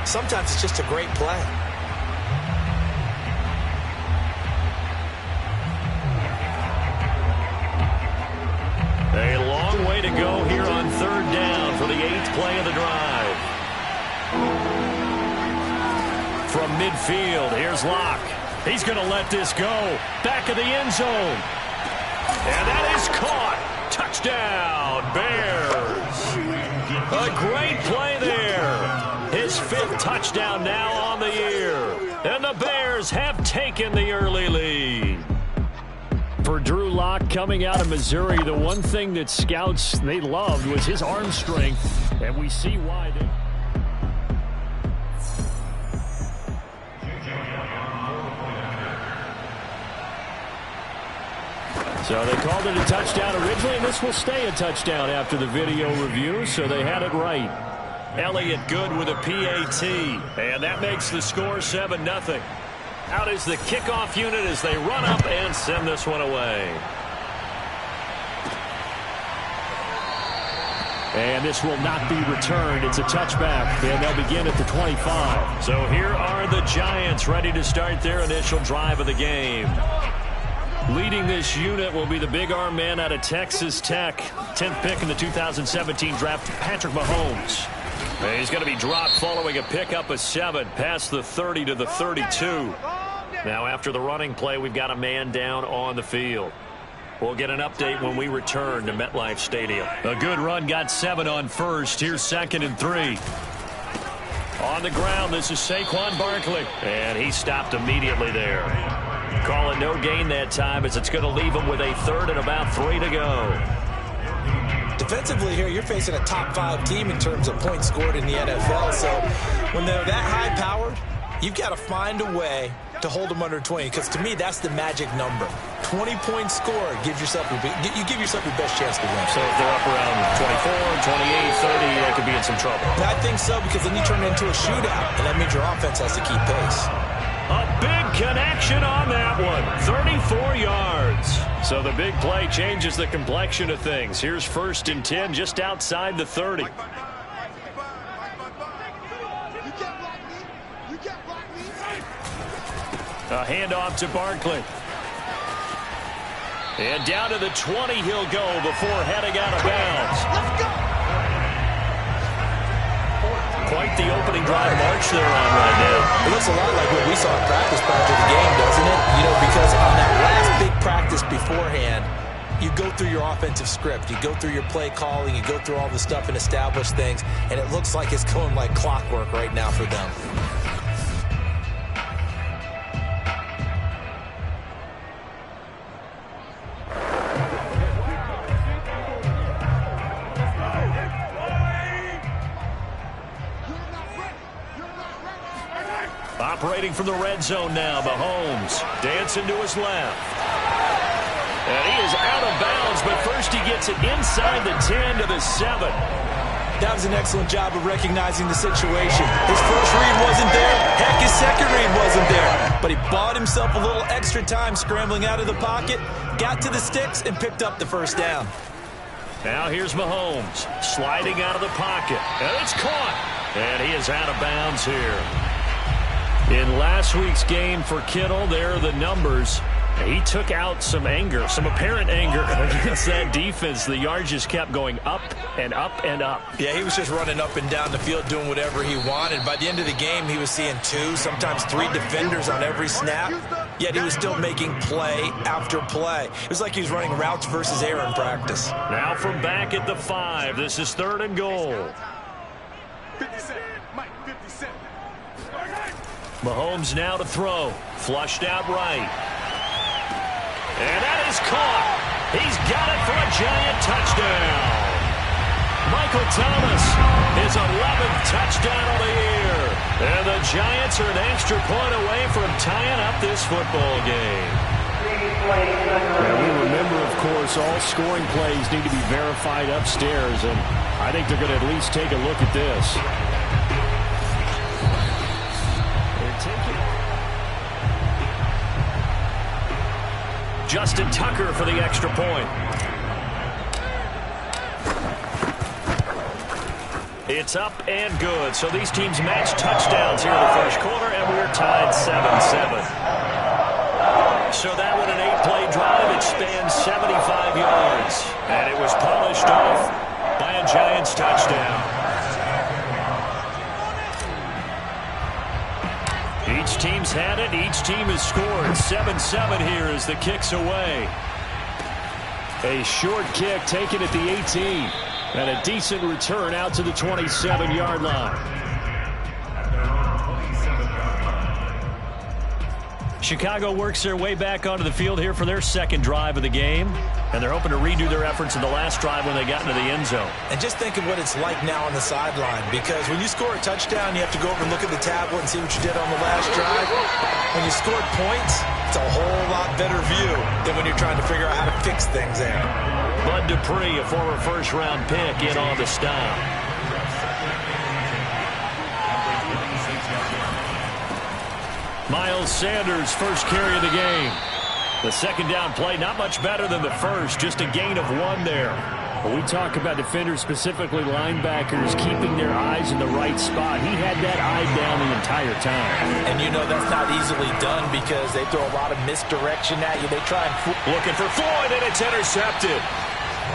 Sometimes it's just a great play. A long way to go here on third down for the 8th play of the drive. From midfield, here's Locke. He's going to let this go. Back of the end zone. And that is caught. Touchdown, Bears. A great play there. His 5th touchdown now on the year. And the Bears have taken the early lead. For Drew Lock coming out of Missouri, the one thing that scouts they loved was his arm strength, and we see why. So they called it a touchdown originally, and this will stay a touchdown after the video review, so they had it right. Elliott good with a PAT, and that makes the score 7-0. Out is the kickoff unit as they run up and send this one away. And this will not be returned. It's a touchback, and they'll begin at the 25. So here are the Giants ready to start their initial drive of the game. Leading this unit will be the big arm man out of Texas Tech. 10th pick in the 2017 draft, Patrick Mahomes. He's going to be dropped following a pickup of 7 past the 30 to the 32. Now after the running play, we've got a man down on the field. We'll get an update when we return to MetLife Stadium. A good run, got 7 on first. Here's 2nd and 3. On the ground, this is Saquon Barkley. And he stopped immediately there. Call it no gain that time as it's going to leave him with a 3rd and about 3 to go. Defensively here, you're facing a top 5 team in terms of points scored in the NFL. So when they're that high-powered, you've got to find a way to hold them under 20, because to me, that's the magic number. 20 points scored gives yourself you give yourself your best chance to win. So if they're up around 24, 28, 30, they could be in some trouble. I think so, because then you turn it into a shootout, and that means your offense has to keep pace. A big connection on that one. 34 yards. So the big play changes the complexion of things. Here's 1st and 10 just outside the 30. A handoff to Barkley. And down to the 20 he'll go before heading out of bounds. Quite the opening drive march they're on right now. It looks a lot like what we saw in practice prior to the game, doesn't it? You know, because on that last big practice beforehand, you go through your offensive script. You go through your play calling. You go through all the stuff and establish things. And it looks like it's going like clockwork right now for them. Operating from the red zone now, Mahomes dancing to his left. And he is out of bounds, but first he gets it inside the 10 to the 7. That was an excellent job of recognizing the situation. His first read wasn't there. Heck, his second read wasn't there. But he bought himself a little extra time scrambling out of the pocket, got to the sticks, and picked up the first down. Now here's Mahomes sliding out of the pocket. And it's caught. And he is out of bounds here. In last week's game for Kittle, there are the numbers. He took out some anger, some apparent anger against that defense. The yards just kept going up and up and up. Yeah, he was just running up and down the field doing whatever he wanted. By the end of the game, he was seeing 2, sometimes 3 defenders on every snap, yet he was still making play after play. It was like he was running routes versus air in practice. Now from back at the 5, this is 3rd and goal. 57, Mike, 57. Mahomes now to throw. Flushed out right. And that is caught. He's got it for a Giant touchdown. Michael Thomas, his 11th touchdown of the year. And the Giants are an extra point away from tying up this football game. Yeah, we remember, of course, all scoring plays need to be verified upstairs, and I think they're going to at least take a look at this. Justin Tucker for the extra point. It's up and good. So these teams match touchdowns here in the first quarter, and we're tied 7-7. So that with an 8-play drive, it spans 75 yards. And it was polished off by a Giants touchdown. Each team's had it. Each team has scored. 7-7 here as the kick's away. A short kick taken at the 18. And a decent return out to the 27-yard line. Chicago works their way back onto the field here for their second drive of the game. And they're hoping to redo their efforts in the last drive when they got into the end zone. And just think of what it's like now on the sideline, because when you score a touchdown, you have to go over and look at the tablet and see what you did on the last drive. When you scored points, it's a whole lot better view than when you're trying to figure out how to fix things there. Bud Dupree, a former first-round pick, in on the stop. Miles Sanders, first carry of the game. The second down play, not much better than the first, just a gain of 1 there. When we talk about defenders, specifically linebackers, keeping their eyes in the right spot, he had that eye down the entire time. And you know that's not easily done because they throw a lot of misdirection at you. They try and... Looking for Floyd, and it's intercepted.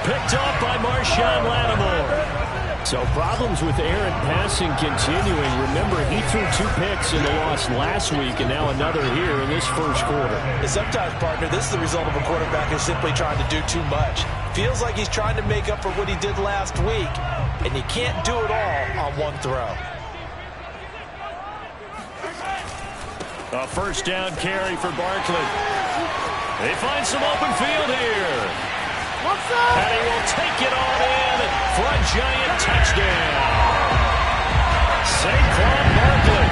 Picked off by Marshawn Lattimore. So problems with errant passing continuing. Remember, he threw 2 picks in the loss last week and now another here in this first quarter. And sometimes, partner, this is the result of a quarterback who's simply trying to do too much. Feels like he's trying to make up for what he did last week, and you can't do it all on one throw. A first down carry for Barkley. They find some open field here. And he will take it on in for a Giant touchdown. Saquon Barkley,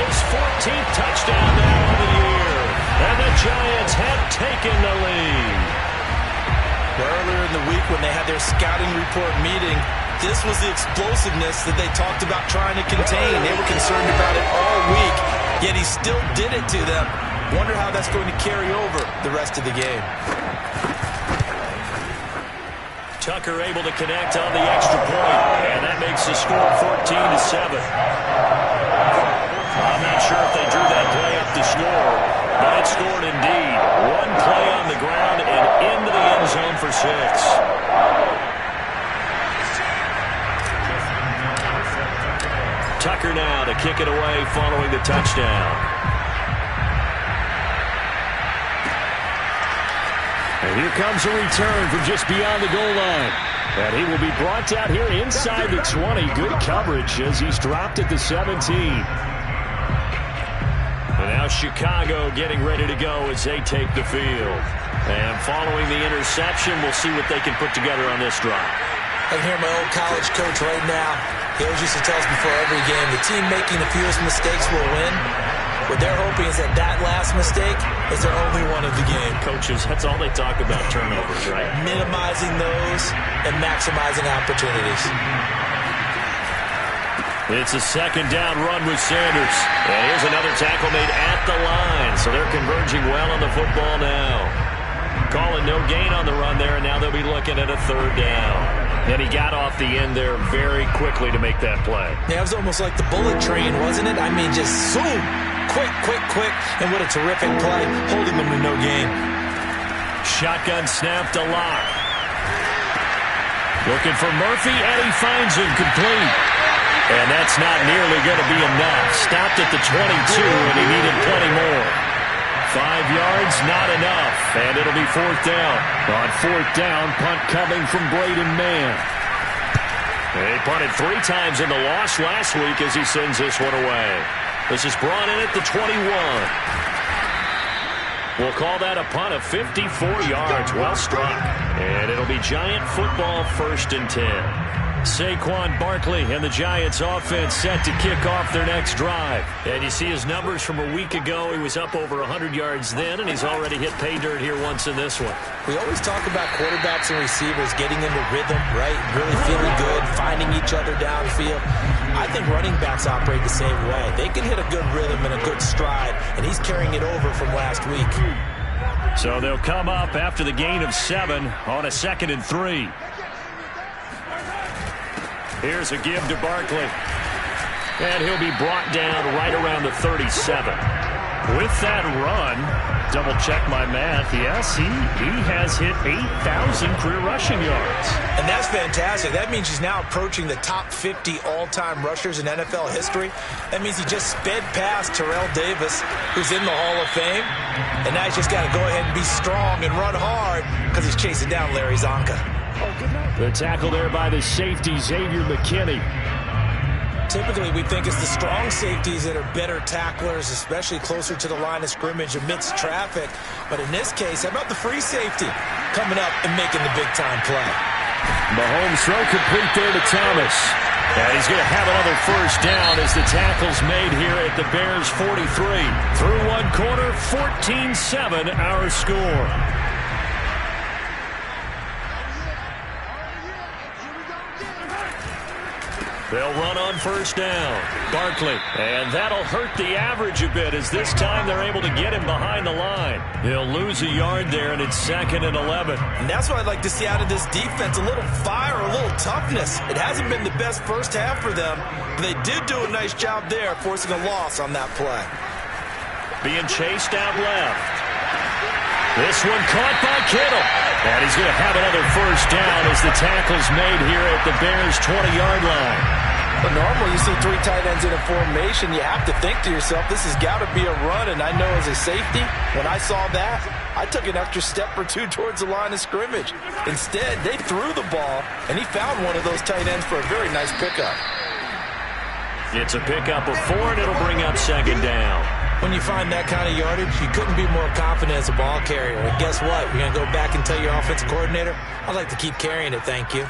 his 14th touchdown now of the year. And the Giants have taken the lead. Earlier in the week when they had their scouting report meeting, this was the explosiveness that they talked about trying to contain. They were concerned about it all week, yet he still did it to them. Wonder how that's going to carry over the rest of the game. Tucker able to connect on the extra point, and that makes the score 14-7. I'm not sure if they drew that play up to score, but it scored indeed. 1 play on the ground and into the end zone for 6. Tucker now to kick it away following the touchdown. And here comes a return from just beyond the goal line. And he will be brought out here inside the 20. Good coverage as he's dropped at the 17. And now Chicago getting ready to go as they take the field. And following the interception, we'll see what they can put together on this drive. I can hear my old college coach right now. He always used to tell us before every game, the team making the fewest mistakes will win. What they're hoping is that last mistake is their only one of the game. Coaches, that's all they talk about, turnovers, right? Minimizing those and maximizing opportunities. It's a second down run with Sanders. And here's another tackle made at the line. So they're converging well on the football now. Calling no gain on the run there, and now they'll be looking at a 3rd down. And he got off the end there very quickly to make that play. Yeah, it was almost like the bullet train, wasn't it? I mean, just zoom. Quick, and what a terrific play, holding them to no gain. Shotgun snap to Locke. Looking for Murphy, and he finds him complete. And that's not nearly going to be enough. Stopped at the 22, and he needed plenty more. 5 yards, not enough, and it'll be 4th down. On 4th down, punt coming from Braden Mann. They punted 3 times in the loss last week as he sends this one away. This is brought in at the 21. We'll call that a punt of 54 yards. Well struck. And it'll be Giant football, 1st and 10. Saquon Barkley and the Giants offense set to kick off their next drive. And you see his numbers from a week ago. He was up over 100 yards then, and he's already hit pay dirt here once in this one. We always talk about quarterbacks and receivers getting into rhythm, right? Really feeling good, finding each other downfield. I think running backs operate the same way. They can hit a good rhythm and a good stride, and he's carrying it over from last week. So they'll come up after the gain of 7 on a 2nd and 3. Here's a give to Barkley. And he'll be brought down right around the 37. With that run, double-check my math, yes, he has hit 8,000 career rushing yards. And that's fantastic. That means he's now approaching the top 50 all-time rushers in NFL history. That means he just sped past Terrell Davis, who's in the Hall of Fame. And now he's just got to go ahead and be strong and run hard because he's chasing down Larry Zonka. The tackle there by the safety, Xavier McKinney. Typically, we think it's the strong safeties that are better tacklers, especially closer to the line of scrimmage amidst traffic. But in this case, how about the free safety coming up and making the big-time play? Mahomes throw complete there to Thomas. And he's going to have another first down as the tackle's made here at the Bears' 43. Through one quarter, 14-7 our score. They'll run on first down. Barkley. And that'll hurt the average a bit as this time they're able to get him behind the line. He'll lose a yard there, and it's 2nd and 11. And that's what I'd like to see out of this defense, a little fire, a little toughness. It hasn't been the best first half for them, but they did do a nice job there, forcing a loss on that play. Being chased out left. This one caught by Kittle. And he's going to have another first down as the tackle's made here at the Bears' 20-yard line. But normally you see 3 tight ends in a formation, you have to think to yourself, this has got to be a run. And I know as a safety, when I saw that, I took an extra step or 2 towards the line of scrimmage. Instead, they threw the ball, and he found one of those tight ends for a very nice pickup. It's a pickup of 4, and it'll bring up 2nd down. When you find that kind of yardage, you couldn't be more confident as a ball carrier. And guess what? You're going to go back and tell your offensive coordinator, I'd like to keep carrying it, thank you.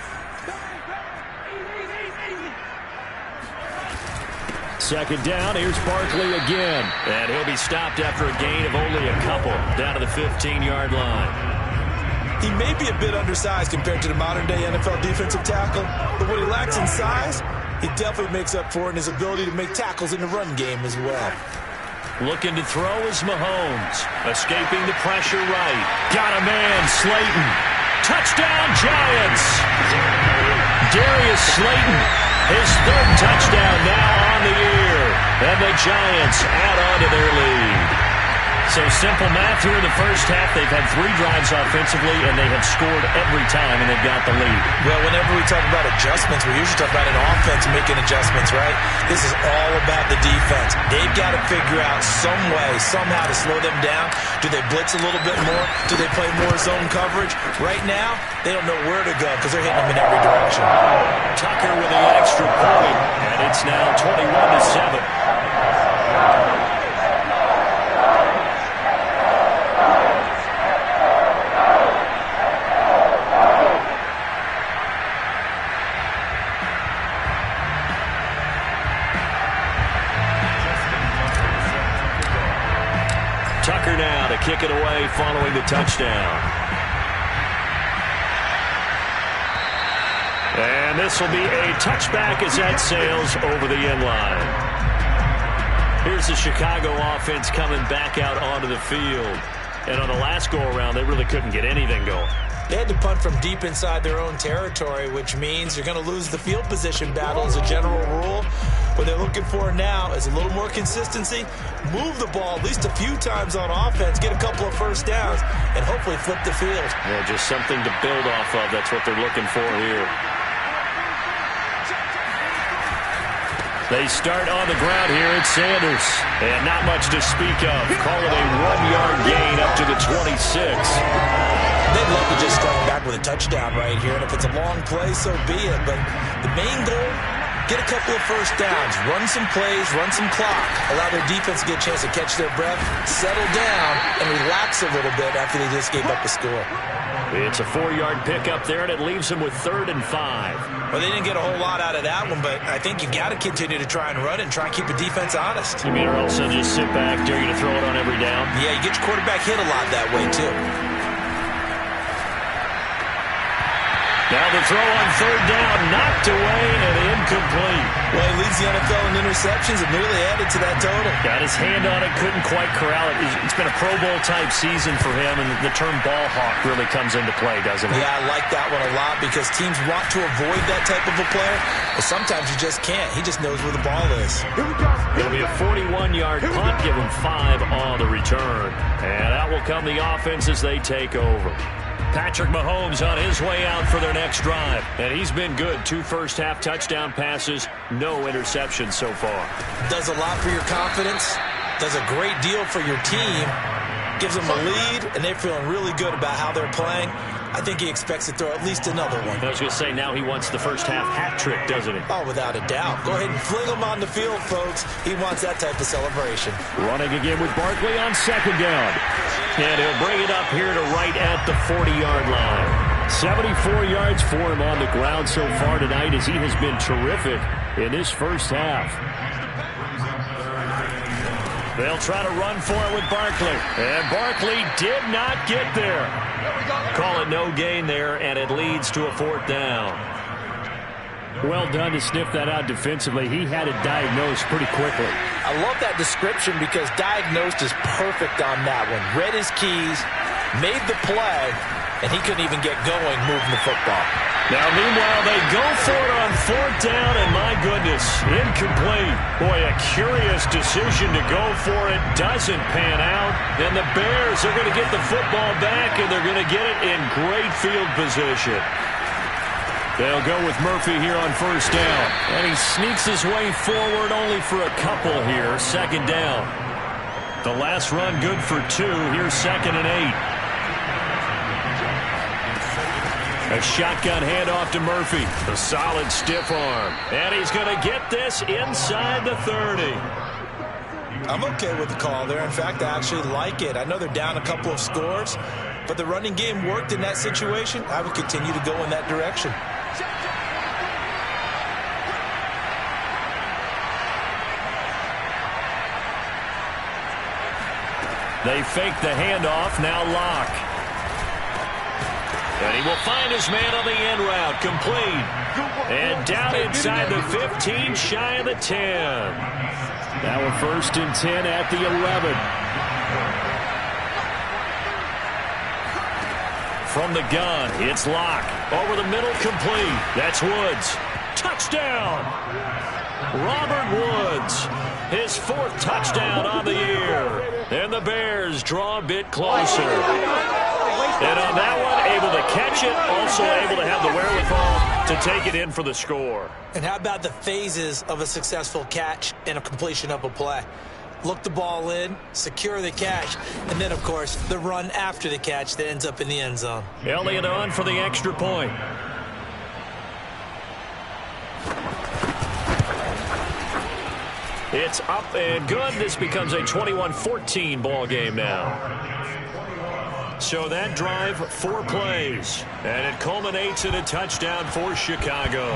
2nd down, here's Barkley again. And he'll be stopped after a gain of only a couple, down to the 15-yard line. He may be a bit undersized compared to the modern-day NFL defensive tackle, but what he lacks in size, he definitely makes up for it in his ability to make tackles in the run game as well. Looking to throw is Mahomes. Escaping the pressure right. Got a man, Slayton. Touchdown, Giants. Darius Slayton, his 3rd touchdown now on the year. And the Giants add on to their lead. So simple math here in the first half. They've had 3 drives offensively, and they have scored every time, and they've got the lead. Well, whenever we talk about adjustments, we usually talk about an offense making adjustments, right? This is all about the defense. They've got to figure out some way, somehow to slow them down. Do they blitz a little bit more? Do they play more zone coverage? Right now, they don't know where to go because they're hitting them in every direction. Tucker with the extra point, and it's now 21-7. Tucker now to kick it away following the touchdown. And this will be a touchback as that sails over the end line. Here's the Chicago offense coming back out onto the field. And on the last go-around, they really couldn't get anything going. They had to punt from deep inside their own territory, which means you're going to lose the field position battle as a general rule. What they're looking for now is a little more consistency, move the ball at least a few times on offense, get a couple of first downs, and hopefully flip the field. Yeah, just something to build off of. That's what they're looking for here. They start on the ground here at Sanders. And not much to speak of. Call it a 1-yard gain up to the 26. They'd love to just strike back with a touchdown right here, and if it's a long play, so be it. But the main goal, get a couple of first downs, run some plays, run some clock, allow their defense to get a chance to catch their breath, settle down, and relax a little bit after they just gave up a score. It's a 4-yard pickup there, and it leaves them with 3rd and 5. Well, they didn't get a whole lot out of that one, but I think you got to continue to try and run it and try and keep the defense honest. You mean or also just sit back, dare you to throw it on every down? Yeah, you get your quarterback hit a lot that way, too. Now the throw on third down, knocked away and incomplete. Well, he leads the NFL in interceptions and nearly added to that total. Got his hand on it, couldn't quite corral it. It's been a Pro Bowl-type season for him, and the term ball hawk really comes into play, doesn't it? Yeah, I like that one a lot because teams want to avoid that type of a player, but sometimes you just can't. He just knows where the ball is. It'll be a 41-yard punt, give him 5 on the return. And out will come the offense as they take over. Patrick Mahomes on his way out for their next drive. And he's been good. 2 first-half touchdown passes, no interceptions so far. Does a lot for your confidence, does a great deal for your team, gives them a lead, and they're feeling really good about how they're playing. I think he expects to throw at least another one. I was going to say, now he wants the first-half hat trick, doesn't he? Oh, without a doubt. Go ahead and fling him on the field, folks. He wants that type of celebration. Running again with Barkley on second down. And he'll bring it up here to right at the 40-yard line. 74 yards for him on the ground so far tonight as he has been terrific in this first half. They'll try to run for it with Barkley. And Barkley did not get there. Call it no gain there, and it leads to a 4th down. Well done to sniff that out defensively. He had it diagnosed pretty quickly. I love that description because diagnosed is perfect on that one. Read his keys, made the play, and he couldn't even get going moving the football. Now, meanwhile, they go for it on 4th down, and my goodness, incomplete. Boy, a curious decision to go for it. Doesn't pan out. And the Bears are going to get the football back, and they're going to get it in great field position. They'll go with Murphy here on 1st down. And he sneaks his way forward only for a couple here. 2nd down. The last run good for 2. Here's 2nd and 8. A shotgun handoff to Murphy. A solid stiff arm. And he's going to get this inside the 30. I'm okay with the call there. In fact, I actually like it. I know they're down a couple of scores, but the running game worked in that situation. I would continue to go in that direction. They fake the handoff. Now Locke. And he will find his man on the end route. Complete. And down inside the 15, shy of the 10. Now a 1st and 10 at the 11. From the gun, it's Locke. Over the middle, complete. That's Woods. Touchdown! Robert Woods. His 4th touchdown on the year. And the Bears draw a bit closer. And on that one, able to catch it, also able to have the wherewithal to take it in for the score. And how about the phases of a successful catch and a completion of a play? Look the ball in, secure the catch, and then, of course, the run after the catch that ends up in the end zone. Elliott on for the extra point. It's up and good. This becomes a 21-14 ball game now. So that drive, 4 plays, and it culminates in a touchdown for Chicago.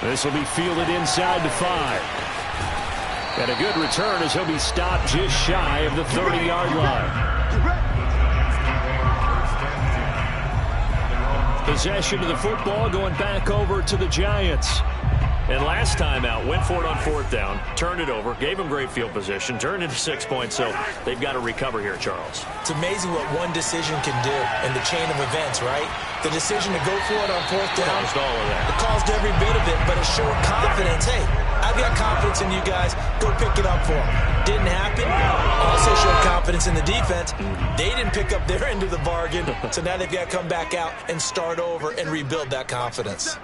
This will be fielded inside the 5. And a good return as he'll be stopped just shy of the 30-yard line. Possession of the football going back over to the Giants. And last time out, went for it on 4th down, turned it over, gave him great field position, turned into 6 points, so they've got to recover here, Charles. It's amazing what one decision can do in the chain of events, right? The decision to go for it on 4th down. Caused all of that. It caused every bit of it, but it showed confidence. Hey, I've got confidence in you guys. Go pick it up for them. Didn't happen. Also showed confidence in the defense. They didn't pick up their end of the bargain, so now they've got to come back out and start over and rebuild that confidence.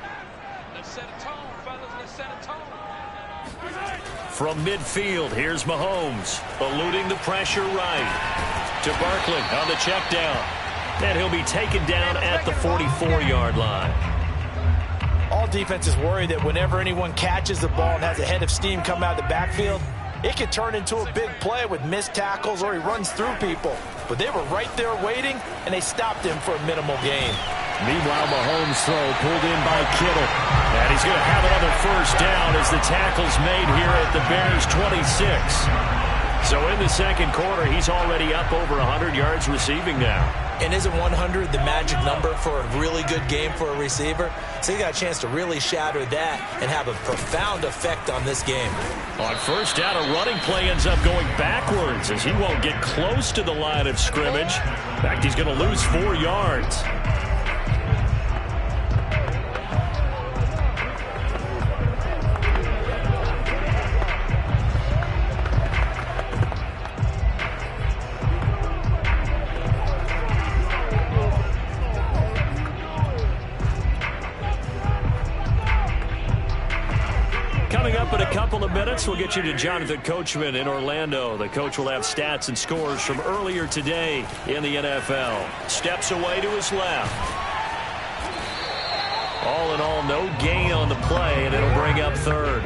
From midfield, here's Mahomes, eluding the pressure right. To Barkley on the check down. And he'll be taken down at the 44-yard line. All defenses worry that whenever anyone catches the ball and has a head of steam come out of the backfield, it could turn into a big play with missed tackles or he runs through people. But they were right there waiting, and they stopped him for a minimal gain. Meanwhile, Mahomes' throw pulled in by Kittle. And he's going to have another 1st down as the tackle's made here at the Bears' 26. So in the second quarter, he's already up over 100 yards receiving now. And isn't 100 the magic number for a really good game for a receiver? So he got a chance to really shatter that and have a profound effect on this game. On first down, a running play ends up going backwards as he won't get close to the line of scrimmage. In fact, he's going to lose 4 yards. Coming up in a couple of minutes, we'll get you to Jonathan Coachman in Orlando. The coach will have stats and scores from earlier today in the NFL. Steps away to his left. All in all, no gain on the play, and it'll bring up third.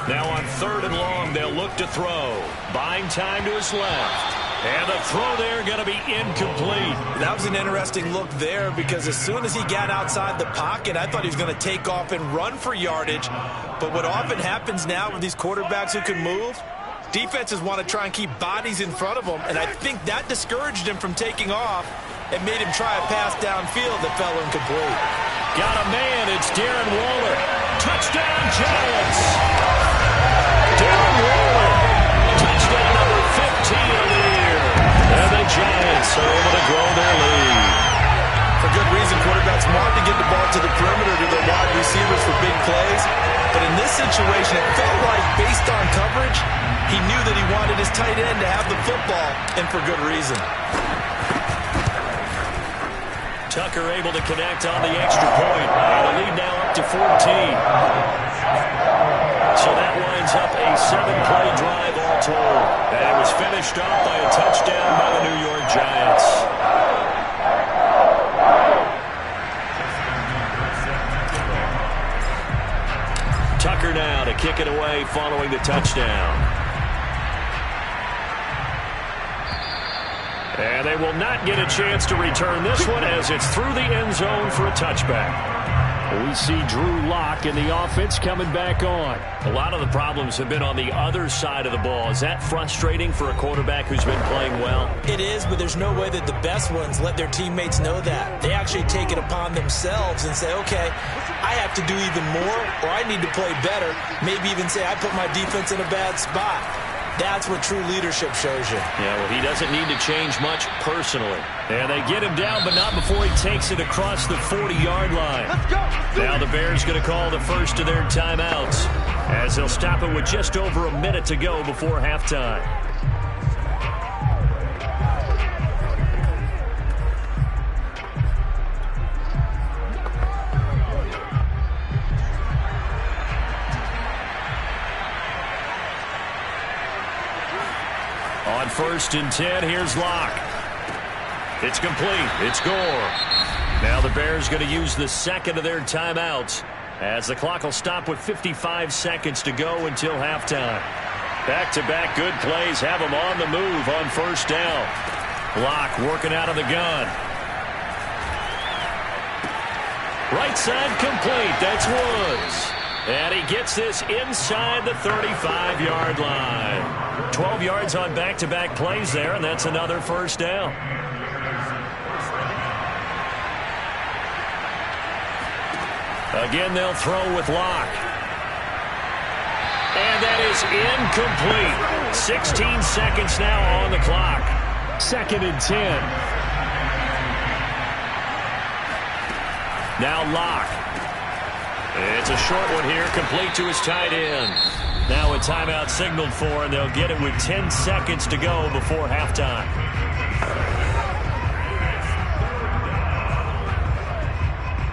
Now on third and long, they'll look to throw. Buying time to his left. And the throw there going to be incomplete. That was an interesting look there because as soon as he got outside the pocket, I thought he was going to take off and run for yardage. But what often happens now with these quarterbacks who can move, defenses want to try and keep bodies in front of them, and I think that discouraged him from taking off and made him try a pass downfield that fell incomplete. Got a man, it's Darren Waller. Touchdown, Giants! Darren Waller, touchdown number 15 of the year. And the Giants are able to grow their lead. For good reason, quarterbacks want to get the ball to the perimeter to their wide receivers for big plays. But in this situation, it felt like, based on coverage, he knew that he wanted his tight end to have the football, and for good reason. Tucker able to connect on the extra point. And the lead now up to 14. So that winds up a 7-play drive all told. And it was finished off by a touchdown by the New York Giants. Tucker now to kick it away following the touchdown. And they will not get a chance to return this one as it's through the end zone for a touchback. We see Drew Lock in the offense coming back on. A lot of the problems have been on the other side of the ball. Is that frustrating for a quarterback who's been playing well? It is, but there's no way that the best ones let their teammates know that. They actually take it upon themselves and say, okay, I have to do even more, or I need to play better. Maybe even say I put my defense in a bad spot. That's what true leadership shows you. Yeah, well, he doesn't need to change much personally. And they get him down, but not before he takes it across the 40-yard line. Let's go. Now the Bears going to call the first of their timeouts as they'll stop it with just over a minute to go before halftime. On 1st and 10, here's Locke. It's complete. It's Gore. Now the Bears going to use the second of their timeouts as the clock will stop with 55 seconds to go until halftime. Back-to-back good plays have them on the move on first down. Locke working out of the gun. Right side complete. That's Woods. And he gets this inside the 35-yard line. 12 yards on back-to-back plays there, and that's another first down. Again, they'll throw with Locke. And that is incomplete. 16 seconds now on the clock. 2nd and 10. Now Locke. It's a short one here, complete to his tight end. Now a timeout signaled for, and they'll get it with 10 seconds to go before halftime.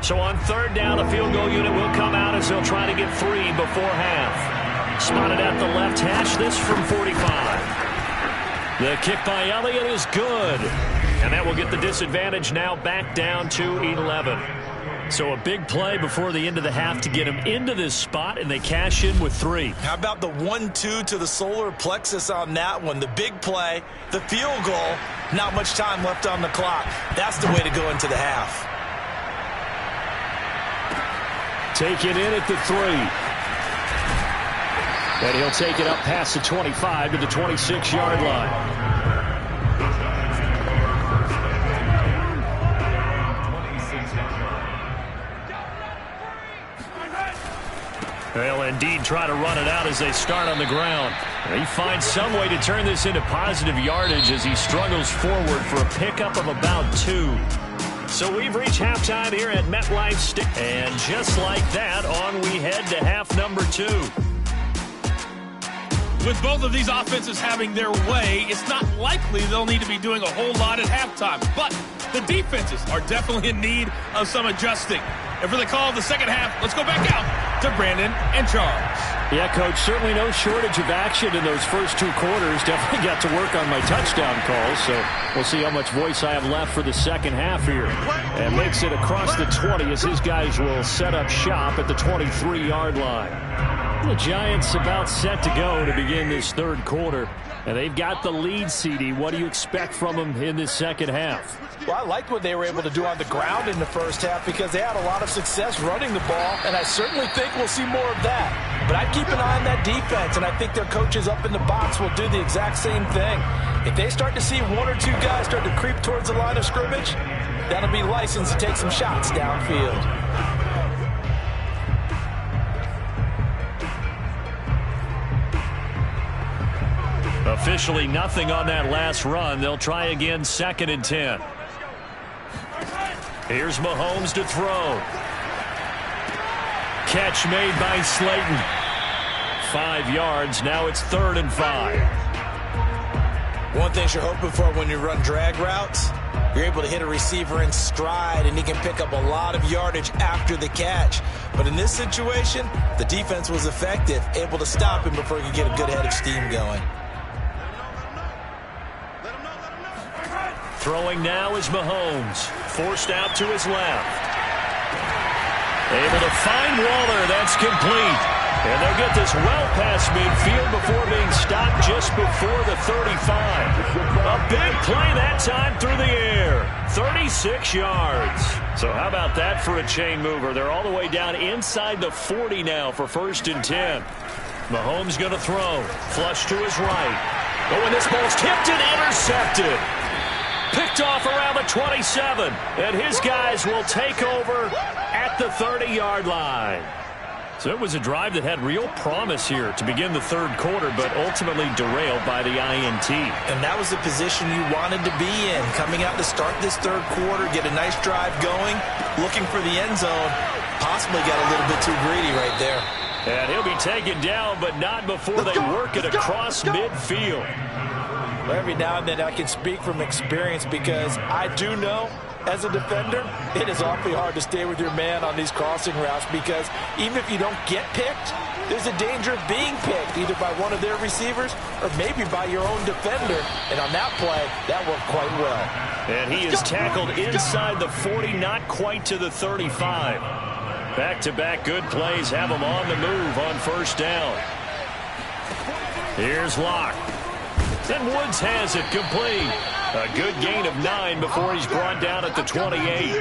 So on 3rd down, a field goal unit will come out as they'll try to get 3 before half. Spotted at the left hash, this from 45. The kick by Elliott is good. And that will get the disadvantage now back down to 11. So a big play before the end of the half to get him into this spot, and they cash in with 3. How about the 1-2 to the solar plexus on that one? The big play, the field goal, not much time left on the clock. That's the way to go into the half. Taken in at the 3. And he'll take it up past the 25 to the 26-yard line. They'll indeed try to run it out as they start on the ground. He finds some way to turn this into positive yardage as he struggles forward for a pickup of about 2. So we've reached halftime here at MetLife Stadium. And just like that, on we head to half number 2. With both of these offenses having their way, it's not likely they'll need to be doing a whole lot at halftime. But the defenses are definitely in need of some adjusting. And for the call of the second half, let's go back out to Brandon and Charles. Yeah, Coach, certainly no shortage of action in those first 2 quarters. Definitely got to work on my touchdown calls, so we'll see how much voice I have left for the second half here. And makes it across the 20 as his guys will set up shop at the 23-yard line. The Giants about set to go to begin this third quarter. And they've got the lead, CD. What do you expect from them in this second half? Well, I liked what they were able to do on the ground in the first half because they had a lot of success running the ball, and I certainly think we'll see more of that. But I'd keep an eye on that defense, and I think their coaches up in the box will do the exact same thing. If they start to see 1 or 2 guys start to creep towards the line of scrimmage, that'll be licensed to take some shots downfield. Officially nothing on that last run. They'll try again 2nd and 10. Here's Mahomes to throw. Catch made by Slayton. 5 yards. Now it's 3rd and 5. One thing you're hoping for when you run drag routes, you're able to hit a receiver in stride, and he can pick up a lot of yardage after the catch. But in this situation, the defense was effective, able to stop him before he could get a good head of steam going. Throwing now is Mahomes. Forced out to his left. Able to find Waller. That's complete. And they'll get this well past midfield before being stopped just before the 35. A big play that time through the air. 36 yards. So how about that for a chain mover? They're all the way down inside the 40 now for 1st and 10. Mahomes going to throw. Flush to his right. Oh, and this ball's tipped and intercepted. Picked off around the 27, and his guys will take over at the 30-yard line. So it was a drive that had real promise here to begin the third quarter, but ultimately derailed by the INT. And that was the position you wanted to be in, coming out to start this third quarter, get a nice drive going, looking for the end zone, possibly got a little bit too greedy right there. And he'll be taken down, but not before they work it across midfield. Every now and then I can speak from experience because I do know as a defender it is awfully hard to stay with your man on these crossing routes because even if you don't get picked, there's a danger of being picked either by one of their receivers or maybe by your own defender. And on that play, that worked quite well. And he is tackled inside the 40, not quite to the 35. Back-to-back good plays have him on the move on 1st down. Here's Locke. Then Woods has it complete. A good gain of 9 before he's brought down at the 28.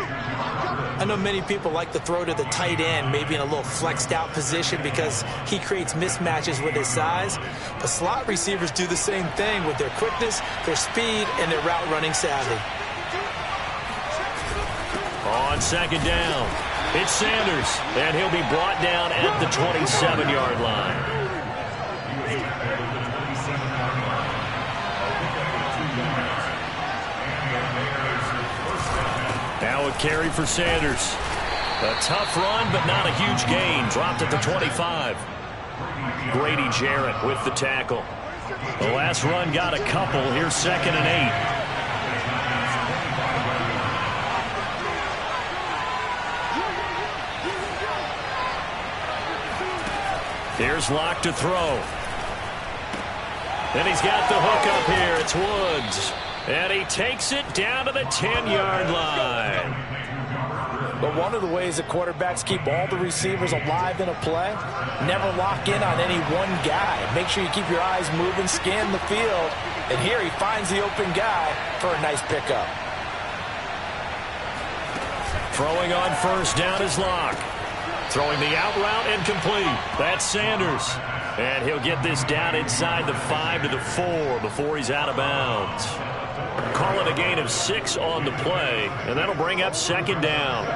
I know many people like to throw to the tight end, maybe in a little flexed out position because he creates mismatches with his size. But slot receivers do the same thing with their quickness, their speed, and their route running savvy. On 2nd down, it's Sanders, and he'll be brought down at the 27-yard line. Now a carry for Sanders. A tough run, but not a huge gain. Dropped at the 25. Grady Jarrett with the tackle. The last run got a couple. Here's 2nd and 8. Here's Locke to throw. And he's got the hook up here. It's Woods. And he takes it down to the 10-yard line. But one of the ways that quarterbacks keep all the receivers alive in a play, never lock in on any one guy. Make sure you keep your eyes moving, scan the field. And here he finds the open guy for a nice pickup. Throwing on 1st down is Locke. Throwing the out route and complete. That's Sanders. And he'll get this down inside the 5 to the 4 before he's out of bounds. Call it a gain of 6 on the play, and that'll bring up second down.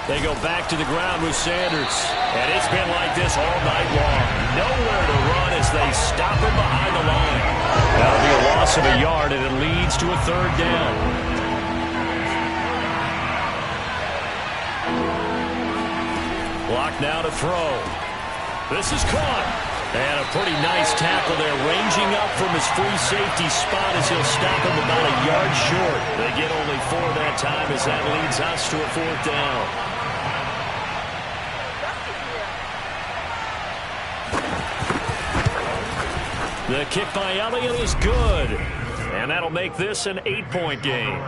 They go back to the ground with Sanders. And it's been like this all night long. Nowhere to run as they stop him behind the line. That'll be a loss of a yard, and it leads to a third down. Block now to throw. This is caught. And a pretty nice tackle there, ranging up from his free safety spot as he'll stop him about a yard short. They get only 4 that time as that leads us to a fourth down. The kick by Elliott is good. And that'll make this an 8-point game.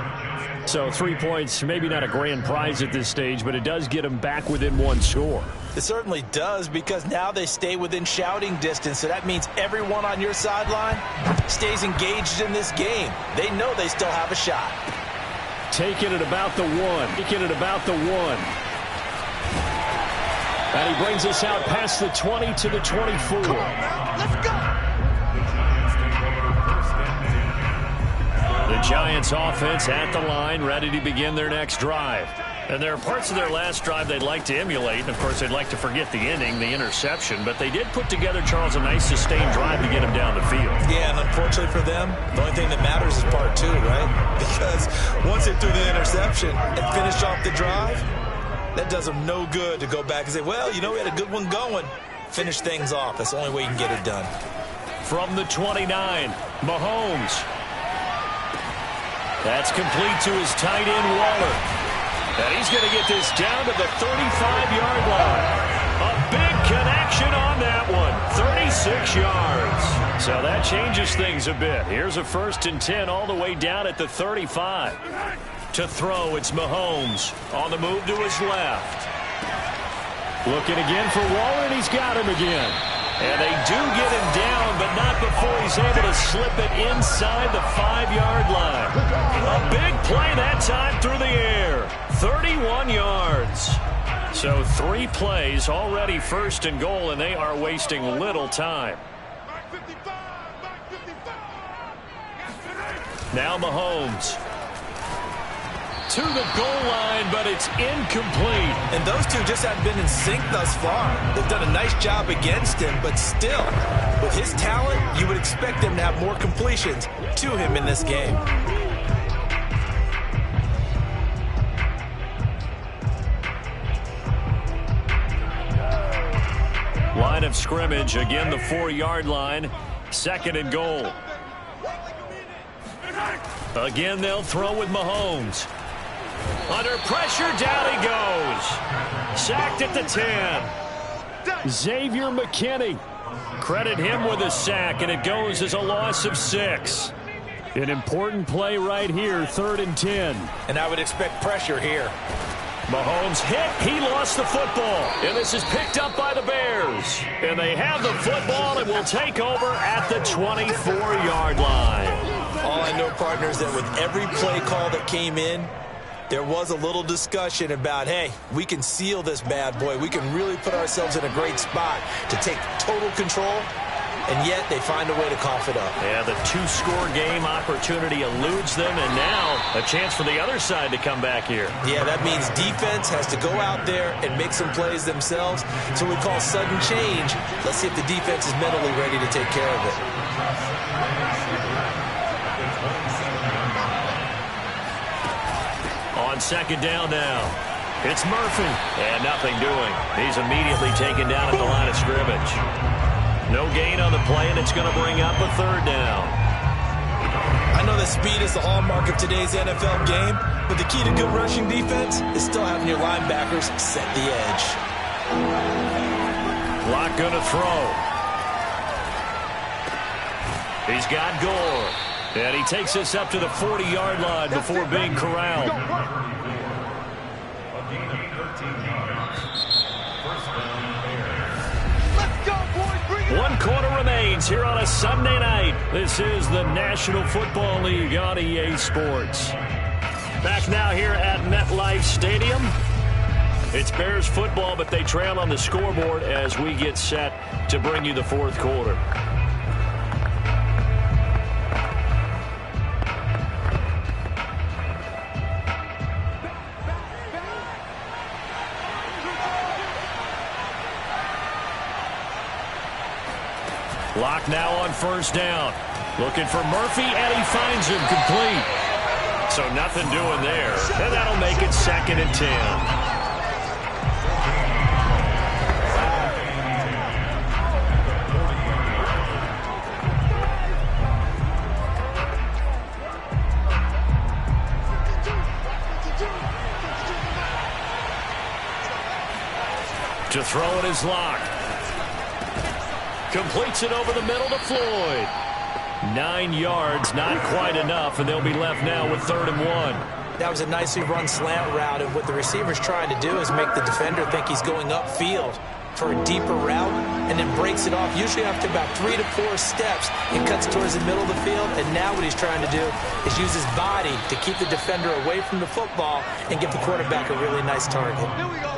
So 3 points, maybe not a grand prize at this stage, but it does get them back within 1 score. It certainly does, because now they stay within shouting distance. So that means everyone on your sideline stays engaged in this game. They know they still have a shot. Taking it about the 1. Taking it about the 1. And he brings us out past the 20 to the 24. Come on now, let's go. The Giants offense at the line, ready to begin their next drive. And there are parts of their last drive they'd like to emulate. And, of course, they'd like to forget the inning, the interception. But they did put together, Charles, a nice sustained drive to get him down the field. Yeah, and unfortunately for them, the only thing that matters is part 2, right? Because once they threw the interception and finished off the drive, that does them no good to go back and say, well, you know, we had a good one going. Finish things off. That's the only way you can get it done. From the 29, Mahomes. That's complete to his tight end, Waller. And he's going to get this down to the 35-yard line. A big connection on that one. 36 yards. So that changes things a bit. Here's a 1st and 10 all the way down at the 35. To throw, it's Mahomes on the move to his left. Looking again for Waller, and he's got him again. And they do get him down, but not before he's able to slip it inside the 5-yard line. A big play that time through the air. 31 yards. So 3 plays already 1st and goal, and they are wasting little time. Now Mahomes. To the goal line, but it's incomplete. And those two just haven't been in sync thus far. They've done a nice job against him, but still, with his talent, you would expect them to have more completions to him in this game. Line of scrimmage, again the 4-yard line. 2nd and goal. Again, they'll throw with Mahomes. Under pressure, down he goes. Sacked at the 10. Xavier McKinney. Credit him with a sack, and it goes as a loss of 6. An important play right here, 3rd and 10. And I would expect pressure here. Mahomes hit. He lost the football. And this is picked up by the Bears. And they have the football and will take over at the 24-yard line. All I know, partners, that with every play call that came in, there was a little discussion about, hey, we can seal this bad boy. We can really put ourselves in a great spot to take total control, and yet they find a way to cough it up. Yeah, the 2-score game opportunity eludes them, and now a chance for the other side to come back here. Yeah, that means defense has to go out there and make some plays themselves. So we call sudden change. Let's see if the defense is mentally ready to take care of it. On 2nd down now, it's Murphy. And nothing doing. He's immediately taken down at the line of scrimmage. No gain on the play, and it's going to bring up a 3rd down. I know that speed is the hallmark of today's NFL game, but the key to good rushing defense is still having your linebackers set the edge. Clock going to throw. He's got Gore. And he takes us up to the 40-yard line before being corralled. One quarter remains here on a Sunday night. This is the National Football League on EA Sports. Back now here at MetLife Stadium. It's Bears football, but they trail on the scoreboard as we get set to bring you the fourth quarter. Lock now on first down. Looking for Murphy, and he finds him complete. So nothing doing there. And that'll make it 2nd and 10. To throw it is Locke. Completes it over the middle to Floyd. 9 yards, not quite enough, and they'll be left now with 3rd and 1. That was a nicely run slant route, and what the receiver's trying to do is make the defender think he's going upfield for a deeper route, and then breaks it off, usually after about 3 to 4 steps, and cuts towards the middle of the field. And now what he's trying to do is use his body to keep the defender away from the football and give the quarterback a really nice target. Here we go.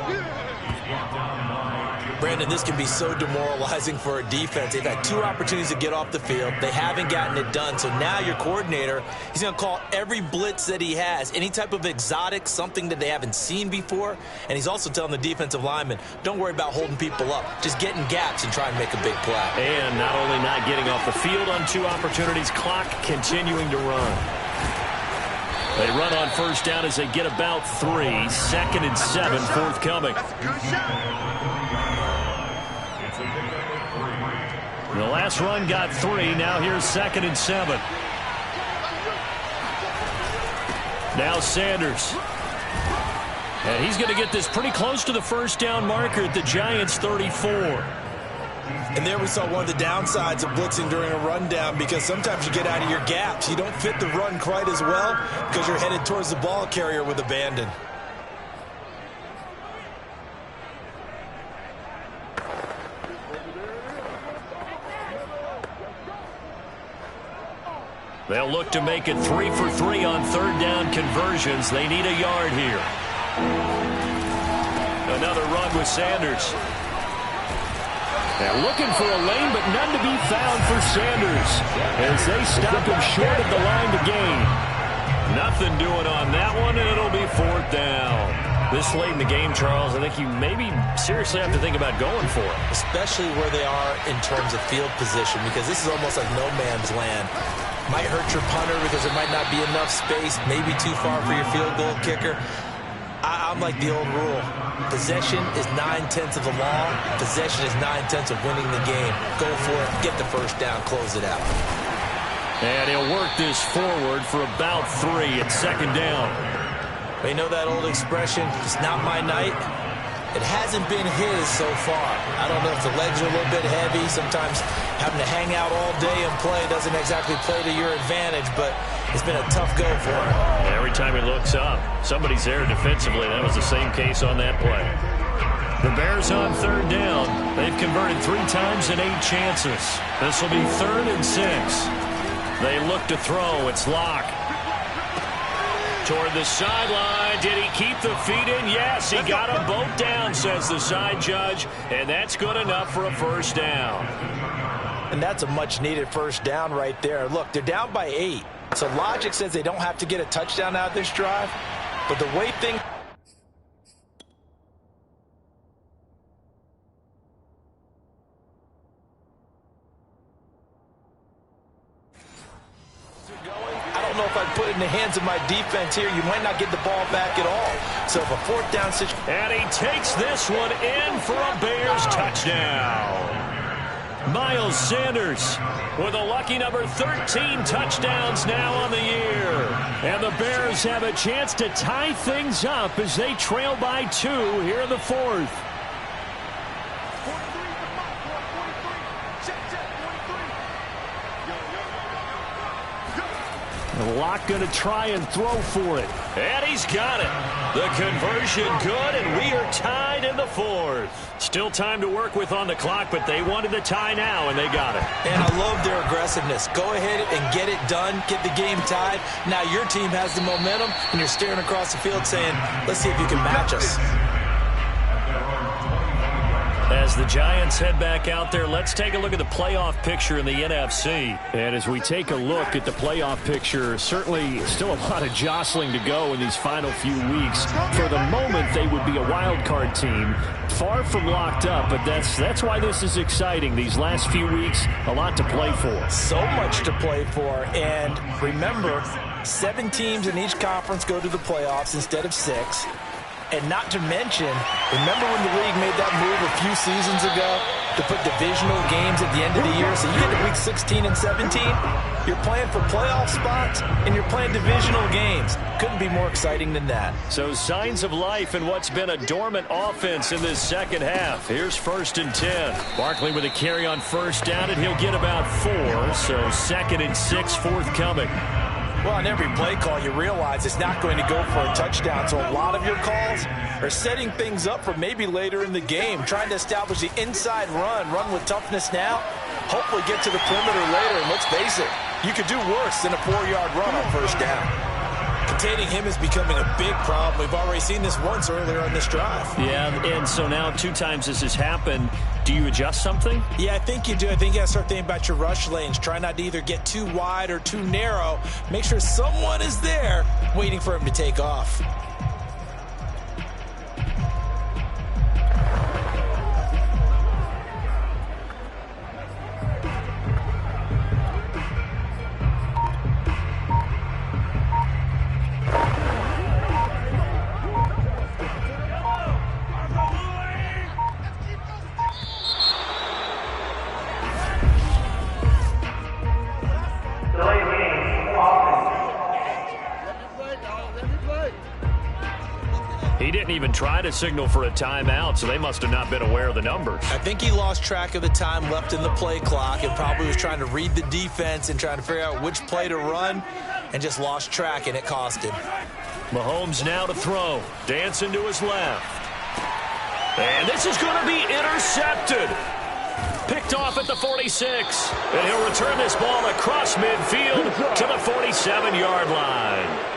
Brandon, this can be so demoralizing for a defense. They've had 2 opportunities to get off the field. They haven't gotten it done. So now your coordinator, he's going to call every blitz that he has, any type of exotic, something that they haven't seen before. And he's also telling the defensive lineman, don't worry about holding people up. Just get in gaps and try and make a big play. And not only not getting off the field on 2 opportunities, clock continuing to run. They run on first down as they get about 3. 2nd and 7 forthcoming. The last run got 3. Now here's 2nd and 7. Now Sanders. And he's going to get this pretty close to the first down marker at the Giants' 34. And there we saw one of the downsides of blitzing during a rundown, because sometimes you get out of your gaps. You don't fit the run quite as well because you're headed towards the ball carrier with abandon. They'll look to make it 3 for 3 on 3rd down conversions. They need a yard here. Another run with Sanders. They're looking for a lane, but none to be found for Sanders as they stop him short of the line to gain. Nothing doing on that one, and it'll be 4th down. This late in the game, Charles, I think you maybe seriously have to think about going for it. Especially where they are in terms of field position, because this is almost like no man's land. Might hurt your punter because there might not be enough space, maybe too far for your field goal kicker. I'm like the old rule. Possession is 9/10 of the law. Possession is 9/10 of winning the game. Go for it, get the first down, close it out. And he'll work this forward for about 3 at 2nd down. You know that old expression, it's not my night? It hasn't been his so far. I don't know if the legs are a little bit heavy. Sometimes having to hang out all day and play doesn't exactly play to your advantage, but it's been a tough go for him. Every time he looks up, somebody's there defensively. That was the same case on that play. The Bears on 3rd down. They've converted 3 times in 8 chances. This will be 3rd and 6. They look to throw. It's Locke. Toward the sideline. Did he keep the feet in? Yes, he got them both down, says the side judge, and that's good enough for a first down. And that's a much-needed first down right there. Look, they're down by 8. So logic says they don't have to get a touchdown out of this drive. But the way things... I don't know if I'd put it in the hands of my defense here. You might not get the ball back at all. So if a 4th down situation... And he takes this one in for a Bears touchdown. Miles Sanders with a lucky number 13 touchdowns now on the year. And the Bears have a chance to tie things up as they trail by 2 here in the 4th. Locke going to try and throw for it. And he's got it. The conversion good, and we are tied in the fourth. Still time to work with on the clock, but they wanted the tie now, and they got it. And I love their aggressiveness. Go ahead and get it done. Get the game tied. Now your team has the momentum, and you're staring across the field saying, let's see if you can match us. As the Giants head back out there, let's take a look at the playoff picture in the NFC. And as we take a look at the playoff picture, certainly still a lot of jostling to go in these final few weeks. For the moment, they would be a wild card team, far from locked up, but that's why this is exciting. These last few weeks, a lot to play for. So much to play for, and remember, 7 teams in each conference go to the playoffs instead of 6. And not to mention, remember when the league made that move a few seasons ago to put divisional games at the end of the year? So you get to week 16 and 17, you're playing for playoff spots, and you're playing divisional games. Couldn't be more exciting than that. So signs of life in what's been a dormant offense in this second half. Here's 1st and 10. Barkley with a carry on first down, and he'll get about 4. So 2nd and 6 forthcoming. Well, on every play call, you realize it's not going to go for a touchdown. So a lot of your calls are setting things up for maybe later in the game, trying to establish the inside run with toughness now, hopefully get to the perimeter later. And let's face it, you could do worse than a 4-yard run on first down. Containing him is becoming a big problem. We've already seen this once earlier on this drive. Yeah, and so now 2 times this has happened. Do you adjust something? Yeah, I think you do. I think you got to start thinking about your rush lanes. Try not to either get too wide or too narrow. Make sure someone is there waiting for him to take off. He didn't even try to signal for a timeout, so they must have not been aware of the numbers. I think he lost track of the time left in the play clock and probably was trying to read the defense and trying to figure out which play to run and just lost track, and it cost him. Mahomes now to throw. Dancing to his left. And this is going to be intercepted. Picked off at the 46. And he'll return this ball across midfield to the 47-yard line.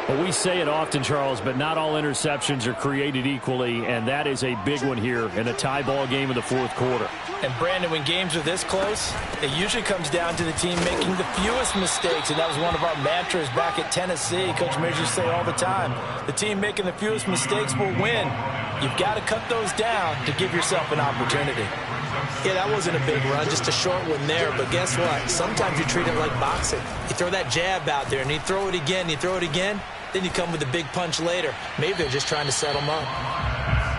Well, we say it often, Charles, but not all interceptions are created equally, and that is a big one here in a tie ball game in the 4th quarter. And, Brandon, when games are this close, it usually comes down to the team making the fewest mistakes, and that was one of our mantras back at Tennessee. Coach Mears used to say all the time, the team making the fewest mistakes will win. You've got to cut those down to give yourself an opportunity. Yeah, that wasn't a big run, just a short one there. But guess what? Sometimes you treat it like boxing. You throw that jab out there, and you throw it again, then you come with a big punch later. Maybe they're just trying to set them up.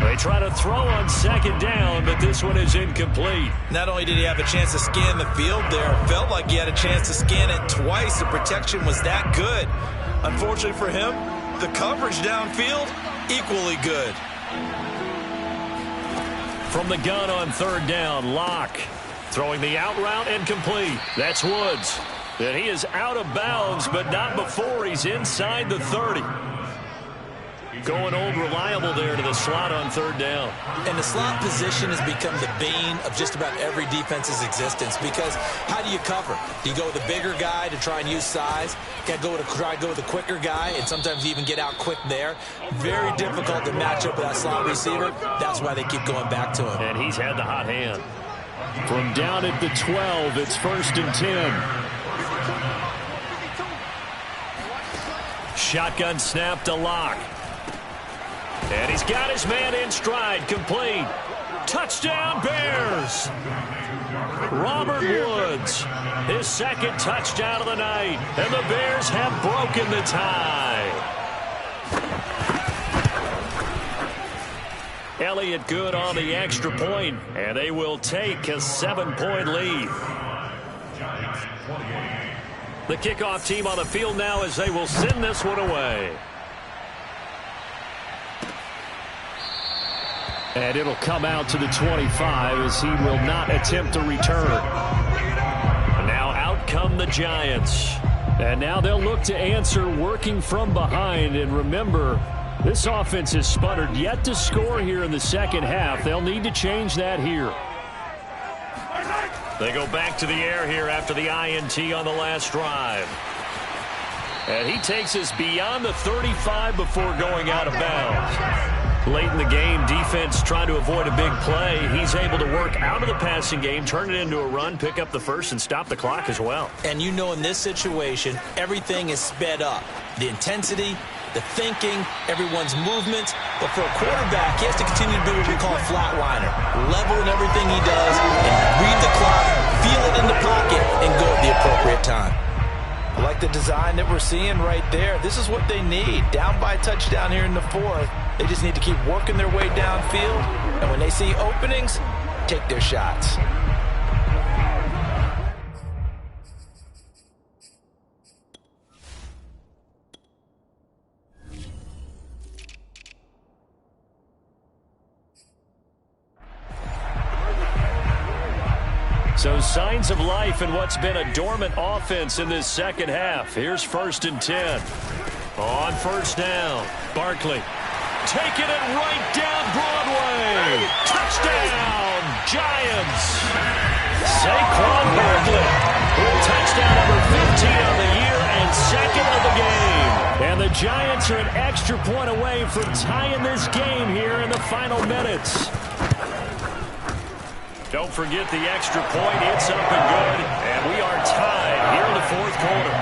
They try to throw on 2nd down, but this one is incomplete. Not only did he have a chance to scan the field there, it felt like he had a chance to scan it twice. The protection was that good. Unfortunately for him, the coverage downfield, equally good. From the gun on 3rd down, Locke throwing the out route and complete. That's Woods. And he is out of bounds, but not before he's inside the 30. Going old reliable there to the slot on 3rd down. And the slot position has become the bane of just about every defense's existence, because how do you cover? Do you go with a bigger guy to try and use size? You got to try to go with a quicker guy, and sometimes you even get out quick there. Very difficult to match up with that slot receiver. That's why they keep going back to him. And he's had the hot hand. From down at the 12, it's 1st and 10. Shotgun snap to Locke. And he's got his man in stride, complete. Touchdown, Bears! Robert Woods, his 2nd touchdown of the night, and the Bears have broken the tie. Elliott good on the extra point, and they will take a 7-point lead. The kickoff team on the field now as they will send this one away. And it'll come out to the 25 as he will not attempt to return. Now out come the Giants. And now they'll look to answer working from behind. And remember, this offense has sputtered yet to score here in the second half. They'll need to change that here. They go back to the air here after the INT on the last drive. And he takes us beyond the 35 before going out of bounds. Late in the game, defense trying to avoid a big play. He's able to work out of the passing game, turn it into a run, pick up the first, and stop the clock as well. And you know in this situation, everything is sped up. The intensity, the thinking, everyone's movement. But for a quarterback, he has to continue to be what we call a flatliner. Level in everything he does, and read the clock, feel it in the pocket, and go at the appropriate time. I like the design that we're seeing right there. This is what they need. Down by a touchdown here in the fourth. They just need to keep working their way downfield. And when they see openings, take their shots. So signs of life in what's been a dormant offense in this second half. Here's 1st and 10. On first down, Barkley taking it right down Broadway. Touchdown, Giants. Saquon Barkley with touchdown number 15 on the year and second of the game. And the Giants are an extra point away from tying this game here in the final minutes. Don't forget the extra point. It's up and good. And we are tied here in the fourth quarter.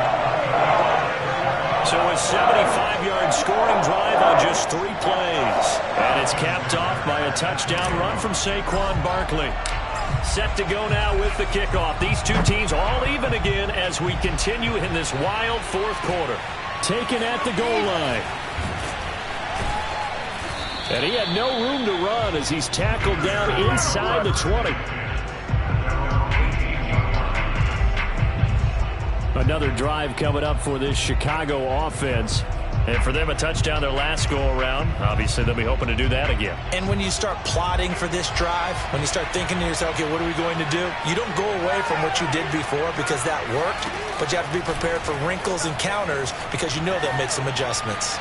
So a 75-yard scoring drive on just 3 plays. And it's capped off by a touchdown run from Saquon Barkley. Set to go now with the kickoff. These two teams all even again as we continue in this wild fourth quarter. Taken at the goal line. And he had no room to run as he's tackled down inside the 20. Another drive coming up for this Chicago offense. And for them, a touchdown their last go-around. Obviously, they'll be hoping to do that again. And when you start plotting for this drive, when you start thinking to yourself, okay, what are we going to do? You don't go away from what you did before because that worked, but you have to be prepared for wrinkles and counters because you know they'll make some adjustments.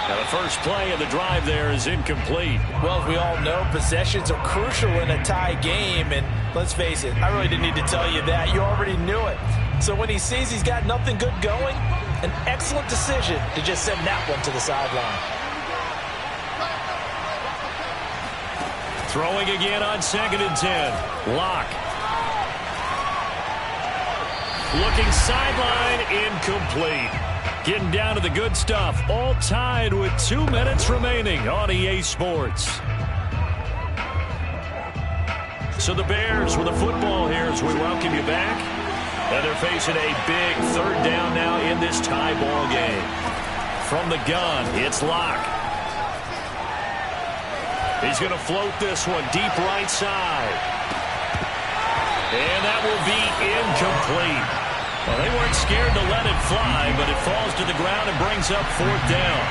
Now, the first play of the drive there is incomplete. Well, as we all know, possessions are crucial in a tie game. And let's face it, I really didn't need to tell you that. You already knew it. So when he sees he's got nothing good going, an excellent decision to just send that one to the sideline. Throwing again on 2nd and 10. Locke. Looking sideline, incomplete. Getting down to the good stuff. All tied with 2 minutes remaining on EA Sports. So the Bears with a football here as we welcome you back. And they're facing a big 3rd down now in this tie ball game. From the gun, it's Locke. He's going to float this one deep right side. And that will be incomplete. Well, they weren't scared to let it fly, but it falls to the ground and brings up 4th down.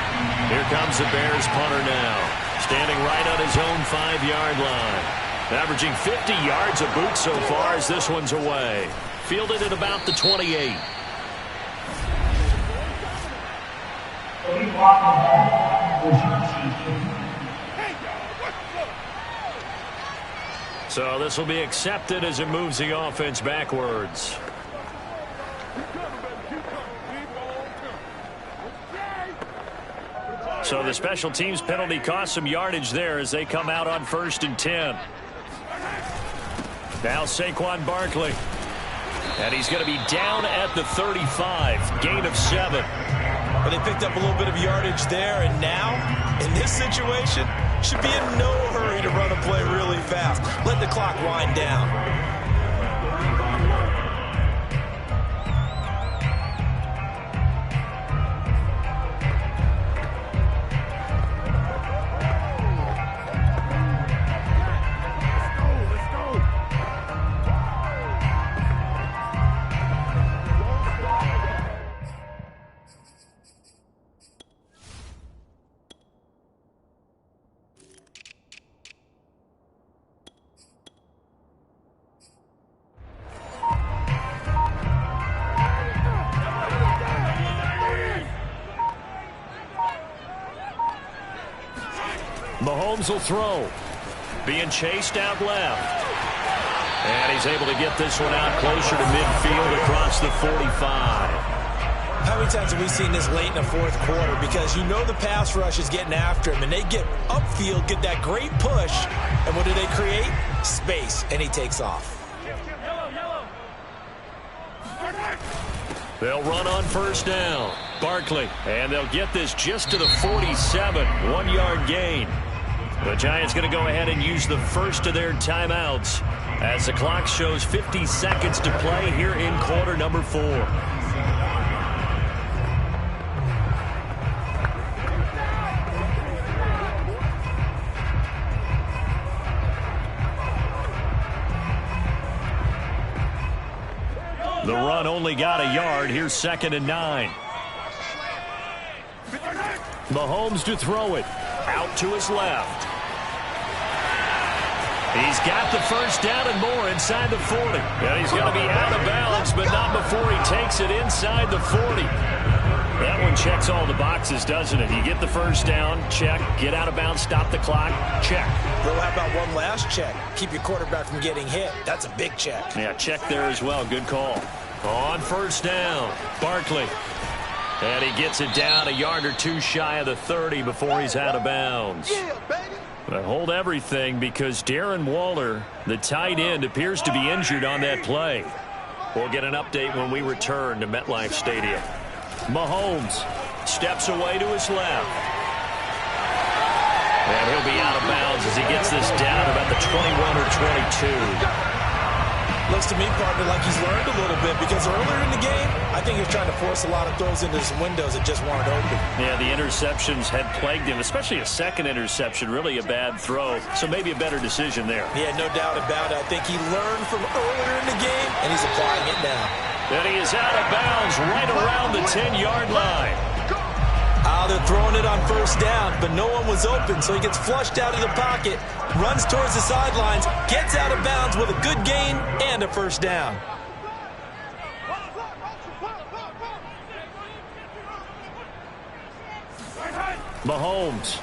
Here comes the Bears punter now, standing right on his own 5-yard line. Averaging 50 yards a boot so far as this one's away. Fielded at about the 28. So this will be accepted as it moves the offense backwards. So the special teams penalty cost some yardage there as they come out on 1st and 10. Now Saquon Barkley. And he's going to be down at the 35. Gain of 7. But they picked up a little bit of yardage there, and now, in this situation, should be in no hurry to run a play really fast. Let the clock wind down. Mahomes will throw. Being chased out left. And he's able to get this one out closer to midfield across the 45. How many times have we seen this late in the fourth quarter? Because you know the pass rush is getting after him, and they get upfield, get that great push, and what do they create? Space, and he takes off. They'll run on first down. Barkley, and they'll get this just to the 47. 1-yard gain. The Giants going to go ahead and use the first of their timeouts as the clock shows 50 seconds to play here in quarter number 4. The run only got a yard. Here's 2nd and 9. Mahomes to throw it. Out to his left. He's got the first down and more inside the 40. And he's going to be out of bounds, but not before he takes it inside the 40. That one checks all the boxes, doesn't it? You get the first down, check. Get out of bounds, stop the clock, check. Well, how about one last check? Keep your quarterback from getting hit. That's a big check. Yeah, check there as well. Good call. On first down, Barkley. And he gets it down a yard or two shy of the 30 before he's out of bounds. But hold everything because Darren Waller, the tight end, appears to be injured on that play. We'll get an update when we return to MetLife Stadium. Mahomes steps away to his left. And he'll be out of bounds as he gets this down about the 21 or 22. Looks to me, partner, like he's learned a little bit because earlier in the game, I think he was trying to force a lot of throws into some windows that just weren't open. Yeah, the interceptions had plagued him, especially a second interception, really a bad throw. So maybe a better decision there. Yeah, no doubt about it. I think he learned from earlier in the game, and he's applying it now. And he is out of bounds right around the 10-yard line. They're throwing it on first down, but no one was open, so he gets flushed out of the pocket, runs towards the sidelines, gets out of bounds with a good gain and a first down. Mahomes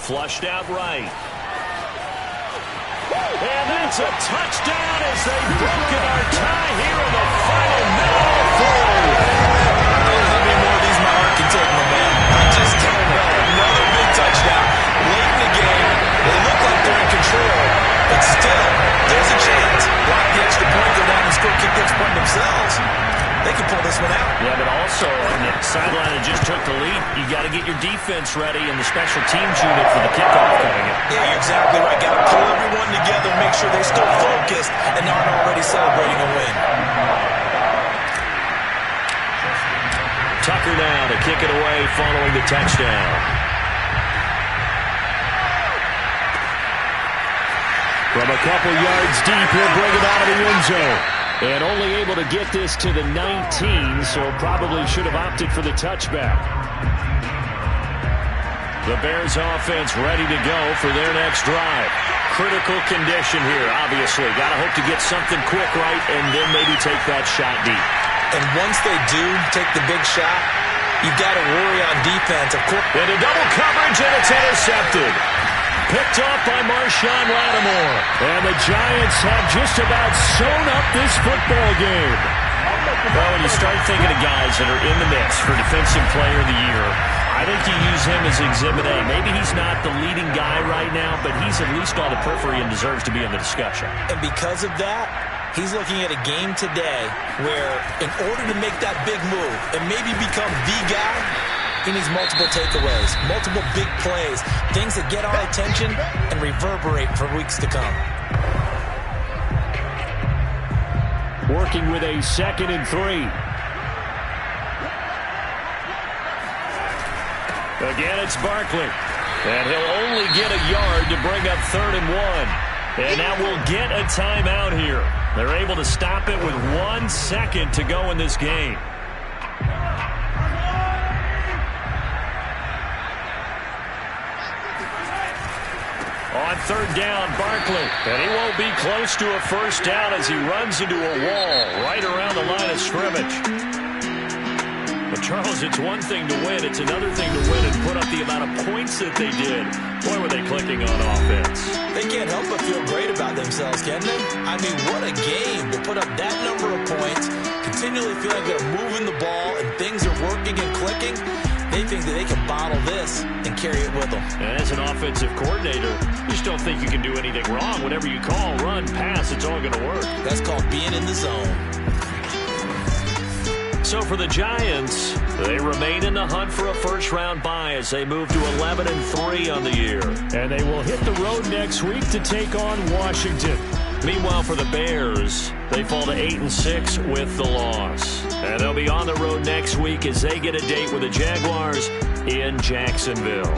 flushed out right. And that's a touchdown as they've broken our tie here in the final minute of fourth. How many more of these my heart can take, my man? I just don't know. Another big touchdown. Late in the game, they look like they're in control, but still, there's a chance. Block the extra point, go down and score, kick the extra point themselves. They can pull this one out. Yeah, but also on the sideline that just took the lead, you got to get your defense ready and the special teams unit for the kickoff coming in. Yeah, you're exactly right. Got to pull everyone together, make sure they're still focused and aren't already celebrating a win. Tucker now to kick it away following the touchdown. From a couple yards deep, he'll bring it out of the end zone. And only able to get this to the 19, so probably should have opted for the touchback. The Bears offense ready to go for their next drive. Critical condition here, obviously. Got to hope to get something quick right and then maybe take that shot deep. And once they do take the big shot, you've got to worry on defense, of course. Into double coverage, and it's intercepted. Picked off by Marshawn Lattimore. And the Giants have just about sewn up this football game. Well, when you start thinking of guys that are in the mix for Defensive Player of the Year, I think you use him as Exhibit A. Maybe he's not the leading guy right now, but he's at least on the periphery and deserves to be in the discussion. And because of that, he's looking at a game today where in order to make that big move and maybe become the guy, he needs multiple takeaways, multiple big plays, things that get our attention and reverberate for weeks to come. Working with a 2nd and 3. Again, it's Barkley. And he'll only get a yard to bring up 3rd and 1. And now we'll get a timeout here. They're able to stop it with 1 second to go in this game. On 3rd down, Barkley. And he won't be close to a first down as he runs into a wall right around the line of scrimmage. Well, Charles, it's one thing to win. It's another thing to win and put up the amount of points that they did. Boy, were they clicking on offense. They can't help but feel great about themselves, can they? I mean, what a game to put up that number of points, continually feel like they're moving the ball and things are working and clicking. They think that they can bottle this and carry it with them. And as an offensive coordinator, you just don't think you can do anything wrong. Whatever you call, run, pass, it's all going to work. That's called being in the zone. So for the Giants, they remain in the hunt for a first-round bye as they move to 11-3 on the year. And they will hit the road next week to take on Washington. Meanwhile, for the Bears, they fall to 8-6 with the loss. And they'll be on the road next week as they get a date with the Jaguars in Jacksonville.